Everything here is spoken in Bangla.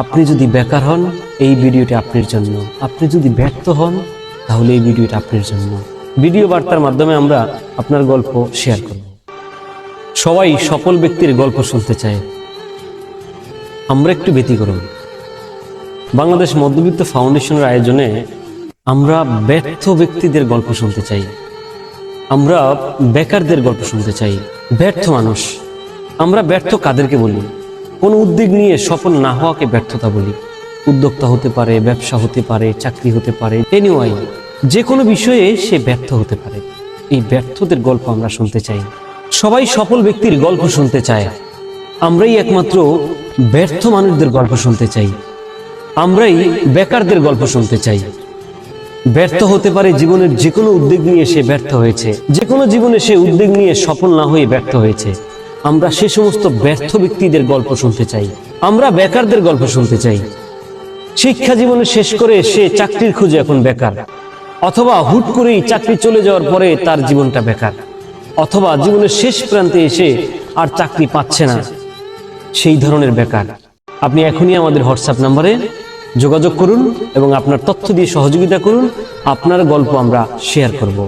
আপনি যদি বেকার হন, এই ভিডিওটি আপনার জন্য। আপনি যদি ব্যর্থ হন, তাহলে এই ভিডিওটা আপনার জন্য। ভিডিও বার্তার মাধ্যমে আমরা আপনার গল্প শেয়ার করব। সবাই সফল ব্যক্তির গল্প শুনতে চায়, আমরা একটু ব্যতিক্রম। বাংলাদেশ মধ্যবিত্ত ফাউন্ডেশনের আয়োজনে আমরা ব্যর্থ ব্যক্তিদের গল্প শুনতে চাই, আমরা বেকারদের গল্প শুনতে চাই। ব্যর্থ মানুষ, আমরা ব্যর্থ কাদেরকে বলি? কোনো উদ্যোগ নিয়ে সফল না হওয়াকে ব্যর্থতা বলি। উদ্যোক্তা হতে পারে, ব্যবসা হতে পারে, চাকরি হতে পারে, এনিওয়াই যে কোনো বিষয়ে সে ব্যর্থ হতে পারে। এই ব্যর্থদের গল্প আমরা শুনতে চাই। সবাই সফল ব্যক্তির গল্প শুনতে চায়, আমরাই একমাত্র ব্যর্থ মানুষদের গল্প শুনতে চাই। আমরাই বেকারদের গল্প শুনতে চাই। ব্যর্থ হতে পারে জীবনের যে কোনো উদ্যোগ নিয়ে সে ব্যর্থ হয়েছে, যে কোনো জীবনে সে উদ্যোগ নিয়ে সফল না হয়ে ব্যর্থ হয়েছে। আমরা সে সমস্ত ব্যর্থ ব্যক্তিদের গল্প শুনতে চাই। আমরা বেকারদের গল্প শুনতে চাই। শিক্ষা জীবনে শেষ করে সে চাকরির খোঁজে এখন বেকার, অথবা হুট করেই চাকরি চলে যাওয়ার পরে তার জীবনটা বেকার, অথবা জীবনের শেষ প্রান্তে এসে আর চাকরি পাচ্ছে না, সেই ধরনের বেকার। আপনি এখনই আমাদের হোয়াটসঅ্যাপ নাম্বারে যোগাযোগ করুন এবং আপনার তথ্য দিয়ে সহযোগিতা করুন। আপনার গল্প আমরা শেয়ার করব।